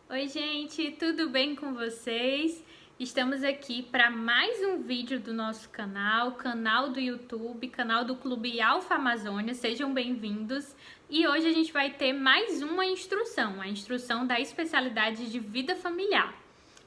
Oi, gente, tudo bem com vocês? Estamos aqui para mais um vídeo do nosso canal do YouTube, canal do Clube Alfa Amazônia. Sejam bem-vindos. E hoje a gente vai ter mais uma instrução, a instrução da especialidade de vida familiar,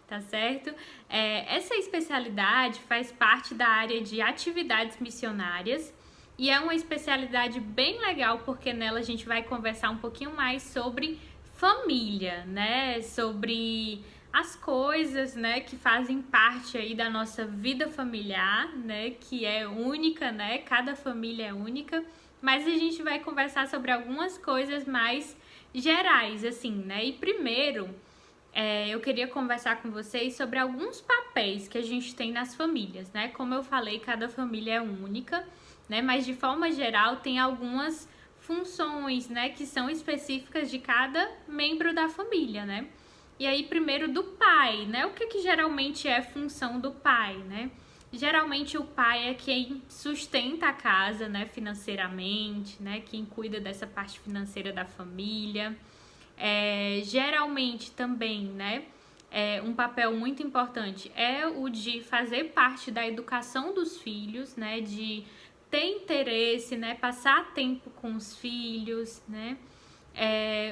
tá certo? Essa especialidade faz parte da área de atividades missionárias e é uma especialidade bem legal porque nela a gente vai conversar um pouquinho mais sobre família, né? Sobre as coisas, né, que fazem parte aí da nossa vida familiar, né, que é única, né? Cada família é única, mas a gente vai conversar sobre algumas coisas mais gerais, assim, né? E primeiro, eu queria conversar com vocês sobre alguns papéis que a gente tem nas famílias, né? Como eu falei, cada família é única, né? Mas de forma geral tem algumas funções, né, que são específicas de cada membro da família, né? E aí, primeiro do pai, né? O que geralmente é função do pai, né? Geralmente o pai é quem sustenta a casa, né, financeiramente, né? Quem cuida dessa parte financeira da família. Geralmente também, né? Um papel muito importante é o de fazer parte da educação dos filhos, né? De ter interesse, né? Passar tempo com os filhos, né?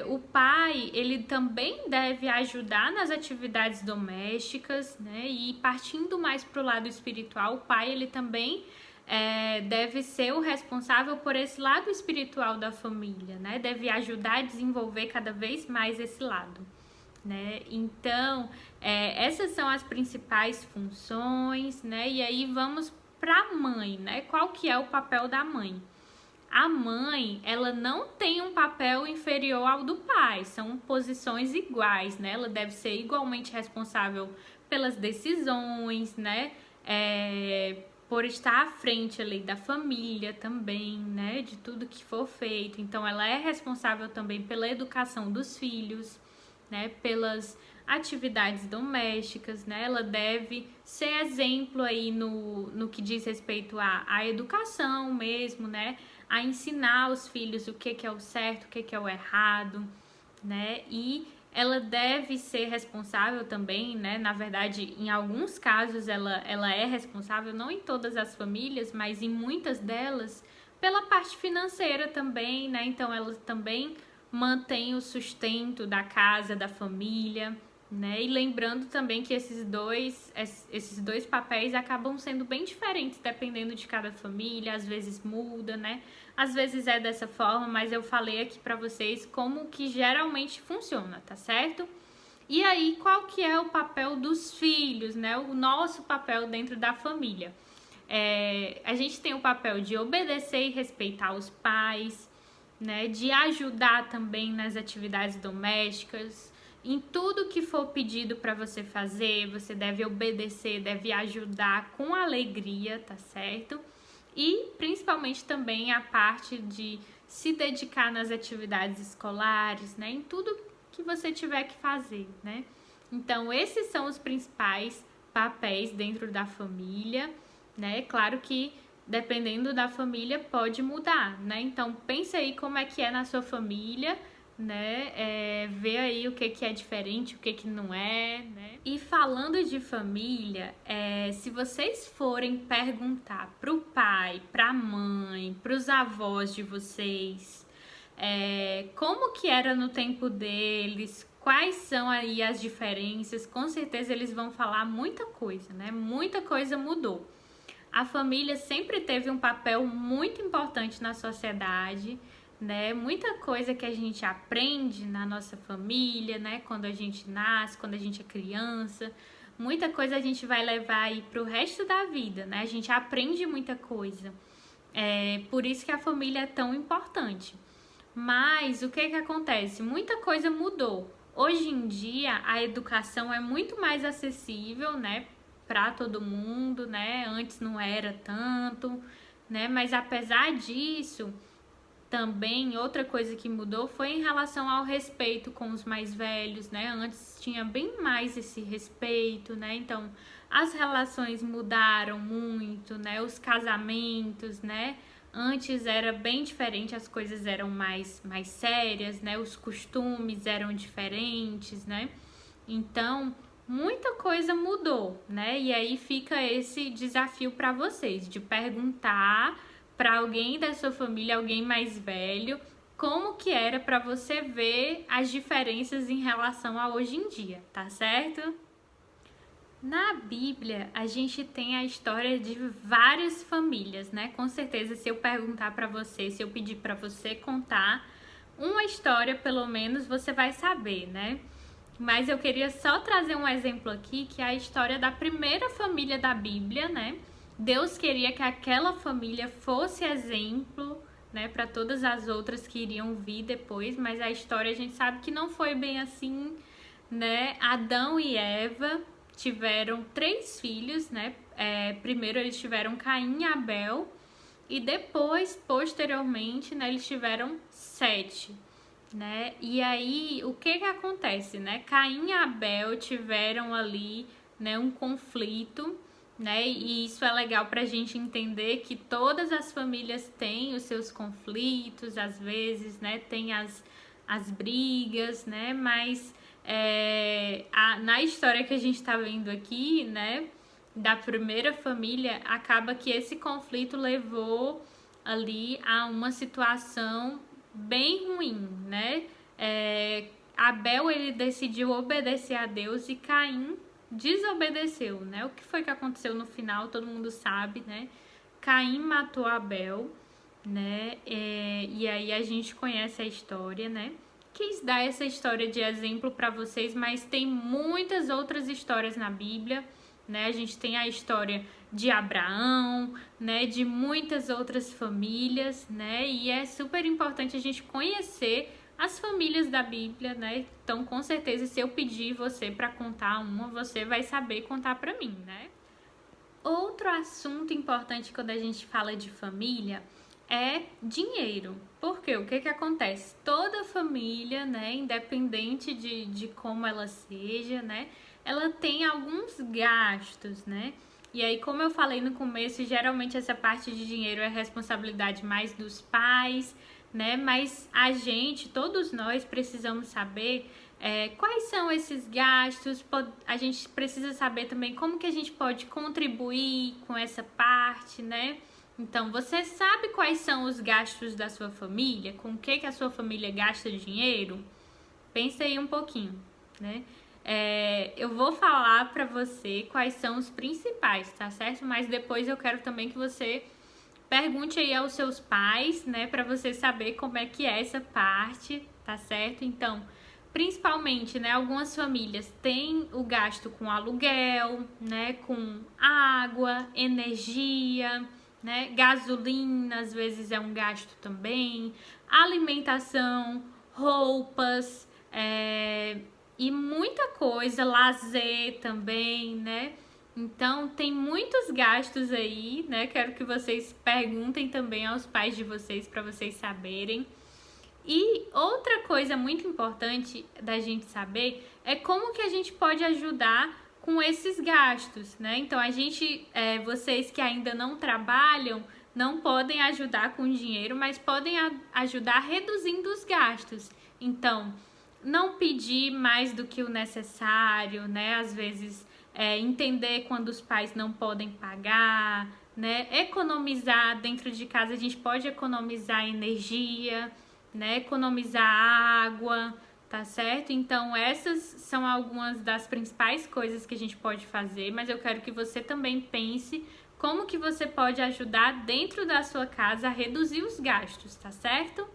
O pai, ele também deve ajudar nas atividades domésticas, né? E partindo mais para o lado espiritual, o pai, ele também deve ser o responsável por esse lado espiritual da família, né? Deve ajudar a desenvolver cada vez mais esse lado, né? Então, essas são as principais funções, né? E aí vamos para a mãe, né? Qual que é o papel da mãe? A mãe, ela não tem um papel inferior ao do pai, são posições iguais, né? Ela deve ser igualmente responsável pelas decisões, né? Por estar à frente ali da família também, né? De tudo que for feito. Então, ela é responsável também pela educação dos filhos, né? Pelas atividades domésticas, né? Ela deve ser exemplo aí no que diz respeito à educação mesmo, né? A ensinar os filhos o que é o certo, o que é o errado, né? E ela deve ser responsável também, né? Na verdade, em alguns casos ela é responsável, não em todas as famílias, mas em muitas delas, pela parte financeira também, né? Então ela também mantém o sustento da casa, da família, né? E lembrando também que esses dois papéis acabam sendo bem diferentes dependendo de cada família, às vezes muda, né? Às vezes é dessa forma, mas eu falei aqui pra vocês como que geralmente funciona, tá certo? E aí, qual que é o papel dos filhos, né? O nosso papel dentro da família. A gente tem o papel de obedecer e respeitar os pais, né? De ajudar também nas atividades domésticas. Em tudo que for pedido para você fazer, você deve obedecer, deve ajudar com alegria, tá certo? E principalmente também a parte de se dedicar nas atividades escolares, né? Em tudo que você tiver que fazer, né? Então, esses são os principais papéis dentro da família, né? Claro que dependendo da família pode mudar, né? Então, pense aí como é que é na sua família, né? Vê aí o que é diferente, o que não é, né? E falando de família, se vocês forem perguntar pro pai, pra mãe, pros avós de vocês, como que era no tempo deles, quais são aí as diferenças, com certeza eles vão falar muita coisa, né? Muita coisa mudou. A família sempre teve um papel muito importante na sociedade, né? Muita coisa que a gente aprende na nossa família, né? Quando a gente nasce, quando a gente é criança, muita coisa a gente vai levar aí pro resto da vida, né? A gente aprende muita coisa. Por isso que a família é tão importante. Mas o que acontece? Muita coisa mudou. Hoje em dia a educação é muito mais acessível, né, para todo mundo, né? Antes não era tanto, né? Mas apesar disso, também outra coisa que mudou foi em relação ao respeito com os mais velhos, né? Antes tinha bem mais esse respeito, né? Então, as relações mudaram muito, né? Os casamentos, né? Antes era bem diferente, as coisas eram mais sérias, né? Os costumes eram diferentes, né? Então, muita coisa mudou, né? E aí fica esse desafio para vocês de perguntar para alguém da sua família, alguém mais velho, como que era para você ver as diferenças em relação a hoje em dia, tá certo? Na Bíblia, a gente tem a história de várias famílias, né? Com certeza, se eu perguntar para você, se eu pedir para você contar uma história, pelo menos, você vai saber, né? Mas eu queria só trazer um exemplo aqui, que é a história da primeira família da Bíblia, né? Deus queria que aquela família fosse exemplo, né, para todas as outras que iriam vir depois, mas a história a gente sabe que não foi bem assim, né? Adão e Eva tiveram 3 filhos, né? Primeiro eles tiveram Caim e Abel, e depois, posteriormente, né, eles tiveram 7, né? E aí, o que acontece, né? Caim e Abel tiveram ali, né, um conflito, né? E isso é legal pra gente entender que todas as famílias têm os seus conflitos, às vezes, né? Tem as brigas, né? Mas na história que a gente tá vendo aqui, né, da primeira família, acaba que esse conflito levou ali a uma situação bem ruim, né? Abel, ele decidiu obedecer a Deus e Caim desobedeceu, né? O que foi que aconteceu no final, todo mundo sabe, né? Caim matou Abel, né? E aí a gente conhece a história, né? Quis dar essa história de exemplo para vocês, mas tem muitas outras histórias na Bíblia, né? A gente tem a história de Abraão, né? De muitas outras famílias, né? E é super importante a gente conhecer as famílias da Bíblia, né? Então, com certeza, se eu pedir você para contar uma, você vai saber contar para mim, né? Outro assunto importante quando a gente fala de família é dinheiro. Porque o que acontece? Toda família, né, independente de como ela seja, né, ela tem alguns gastos, né? E aí, como eu falei no começo, geralmente essa parte de dinheiro é responsabilidade mais dos pais, né? Mas a gente, todos nós, precisamos saber quais são esses gastos. A gente precisa saber também como que a gente pode contribuir com essa parte, né? Então, você sabe quais são os gastos da sua família? Com o que a sua família gasta dinheiro? Pensa aí um pouquinho, né? Eu vou falar pra você quais são os principais, tá certo? Mas depois eu quero também que você pergunte aí aos seus pais, né? Pra você saber como é que é essa parte, tá certo? Então, principalmente, né? Algumas famílias têm o gasto com aluguel, né? Com água, energia, né? Gasolina, às vezes é um gasto também, alimentação, roupas, e muita coisa, lazer também, né? Então, tem muitos gastos aí, né? Quero que vocês perguntem também aos pais de vocês para vocês saberem. E outra coisa muito importante da gente saber é como que a gente pode ajudar com esses gastos, né? Então, vocês que ainda não trabalham, não podem ajudar com dinheiro, mas podem ajudar reduzindo os gastos. Então, não pedir mais do que o necessário, né? Às vezes, entender quando os pais não podem pagar, né? Economizar dentro de casa, a gente pode economizar energia, né? Economizar água, tá certo? Então, essas são algumas das principais coisas que a gente pode fazer, mas eu quero que você também pense como que você pode ajudar dentro da sua casa a reduzir os gastos, tá certo?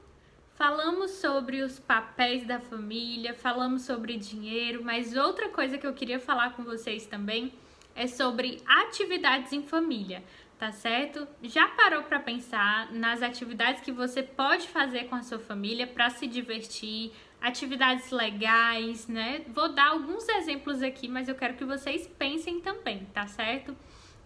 Falamos sobre os papéis da família, falamos sobre dinheiro, mas outra coisa que eu queria falar com vocês também é sobre atividades em família, tá certo? Já parou para pensar nas atividades que você pode fazer com a sua família para se divertir, atividades legais, né? Vou dar alguns exemplos aqui, mas eu quero que vocês pensem também, tá certo?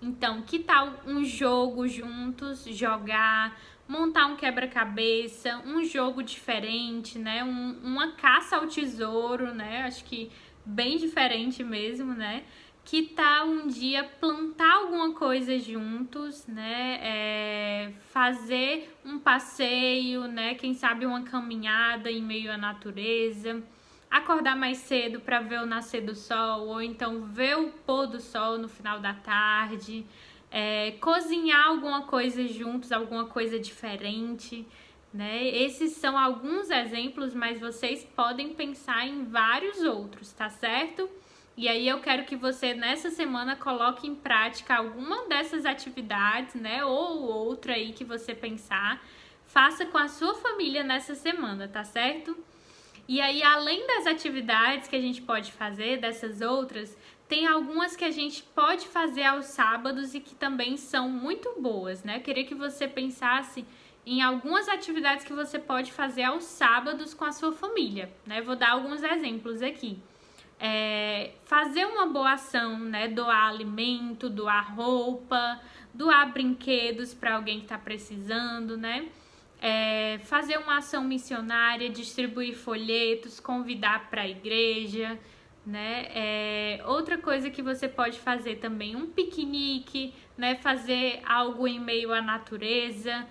Então, que tal um jogo juntos, jogar, montar um quebra-cabeça, um jogo diferente, né? Uma caça ao tesouro, né? Acho que bem diferente mesmo, né? Que tal um dia plantar alguma coisa juntos, né? Fazer um passeio, né? Quem sabe uma caminhada em meio à natureza. acordar mais cedo para ver o nascer do sol, ou então ver o pôr do sol no final da tarde, cozinhar alguma coisa juntos, alguma coisa diferente, né? Esses são alguns exemplos, mas vocês podem pensar em vários outros, tá certo? E aí eu quero que você nessa semana coloque em prática alguma dessas atividades, né? Ou outra aí que você pensar, faça com a sua família nessa semana, tá certo? E aí, além das atividades que a gente pode fazer, dessas outras, tem algumas que a gente pode fazer aos sábados e que também são muito boas, né? Eu queria que você pensasse em algumas atividades que você pode fazer aos sábados com a sua família, né? Vou dar alguns exemplos aqui. Fazer uma boa ação, né? Doar alimento, doar roupa, doar brinquedos para alguém que está precisando, né? Fazer uma ação missionária, distribuir folhetos, convidar para a igreja, né? Outra coisa que você pode fazer também, um piquenique, né? Fazer algo em meio à natureza,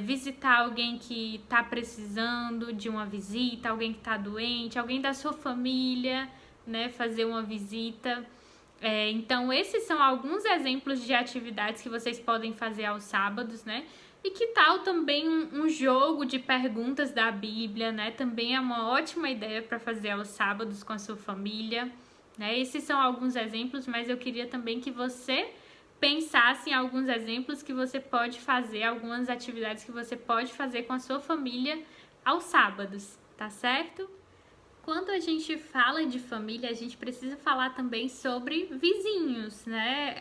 visitar alguém que está precisando de uma visita, alguém que está doente, alguém da sua família, né? Fazer uma visita. Então, esses são alguns exemplos de atividades que vocês podem fazer aos sábados, né? E que tal também um jogo de perguntas da Bíblia, né? Também é uma ótima ideia para fazer aos sábados com a sua família, né? Esses são alguns exemplos, mas eu queria também que você pensasse em alguns exemplos que você pode fazer, algumas atividades que você pode fazer com a sua família aos sábados, tá certo? Quando a gente fala de família, a gente precisa falar também sobre vizinhos, né?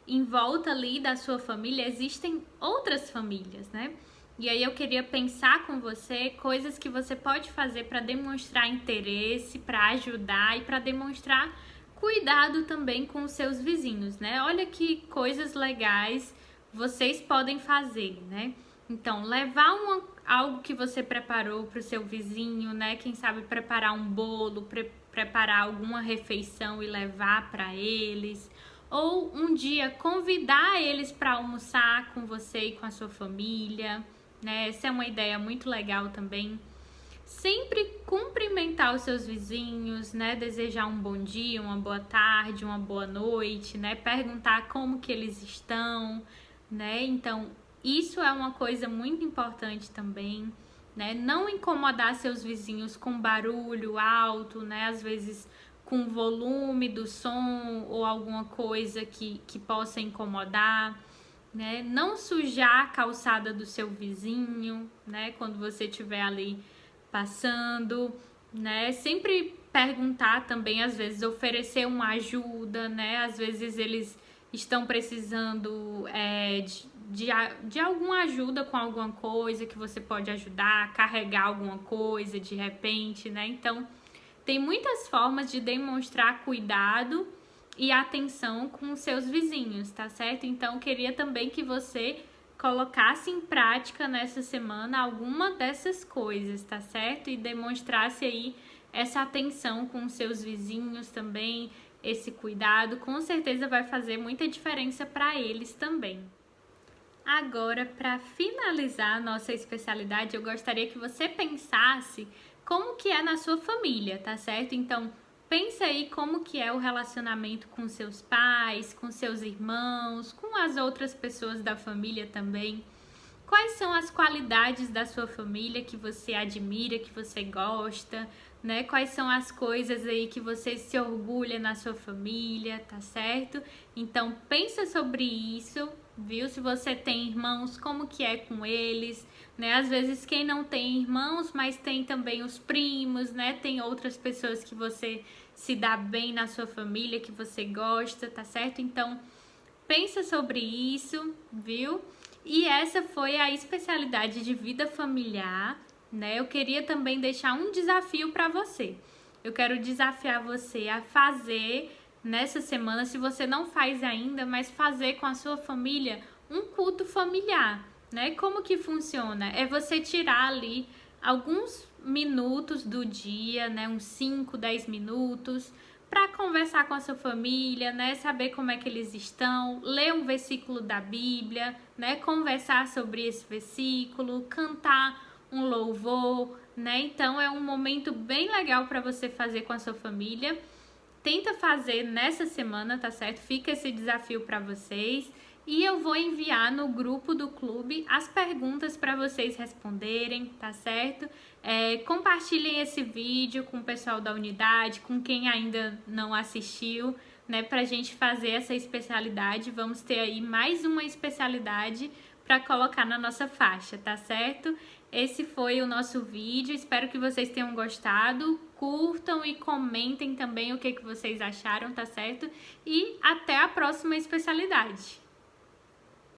Em volta ali da sua família existem outras famílias, né? E aí eu queria pensar com você coisas que você pode fazer para demonstrar interesse, para ajudar e para demonstrar cuidado também com os seus vizinhos, né? Olha que coisas legais vocês podem fazer, né? Então, levar algo que você preparou para o seu vizinho, né? Quem sabe preparar um bolo, preparar alguma refeição e levar para eles. Ou um dia convidar eles para almoçar com você e com a sua família, né? Essa é uma ideia muito legal também. Sempre cumprimentar os seus vizinhos, né? Desejar um bom dia, uma boa tarde, uma boa noite, né? Perguntar como que eles estão, né? Então, isso é uma coisa muito importante também, né? Não incomodar seus vizinhos com barulho alto, né? Às vezes com o volume do som ou alguma coisa que possa incomodar, né? Não sujar a calçada do seu vizinho, né? Quando você estiver ali passando, né? Sempre perguntar também, às vezes oferecer uma ajuda, né? Às vezes eles estão precisando de alguma ajuda com alguma coisa que você pode ajudar, carregar alguma coisa de repente, né? Então, tem muitas formas de demonstrar cuidado e atenção com os seus vizinhos, tá certo? Então, queria também que você colocasse em prática nessa semana alguma dessas coisas, tá certo? E demonstrasse aí essa atenção com os seus vizinhos também, esse cuidado, com certeza vai fazer muita diferença para eles também. Agora, para finalizar a nossa especialidade, eu gostaria que você pensasse como que é na sua família, tá certo? Então, pensa aí como que é o relacionamento com seus pais, com seus irmãos, com as outras pessoas da família também. Quais são as qualidades da sua família que você admira, que você gosta, né? Quais são as coisas aí que você se orgulha na sua família, tá certo? Então, pensa sobre isso, viu? Se você tem irmãos, como que é com eles, né? Às vezes quem não tem irmãos, mas tem também os primos, né? Tem outras pessoas que você se dá bem na sua família, que você gosta, tá certo? Então, pensa sobre isso, viu? E essa foi a especialidade de vida familiar, né? Eu queria também deixar um desafio para você. Eu quero desafiar você a fazer nessa semana, se você não faz ainda, mas fazer com a sua família um culto familiar, né? Como que funciona? É você tirar ali alguns minutos do dia, né? Uns 5, 10 minutos para conversar com a sua família, né? Saber como é que eles estão, ler um versículo da Bíblia, né? Conversar sobre esse versículo, cantar um louvor, né? Então é um momento bem legal para você fazer com a sua família. Tenta fazer nessa semana, tá certo? Fica esse desafio para vocês. E eu vou enviar no grupo do clube as perguntas para vocês responderem, tá certo? Compartilhem esse vídeo com o pessoal da unidade, com quem ainda não assistiu, né? Pra gente fazer essa especialidade. Vamos ter aí mais uma especialidade para colocar na nossa faixa, tá certo? Esse foi o nosso vídeo, espero que vocês tenham gostado, curtam e comentem também o que vocês acharam, tá certo? E até a próxima especialidade!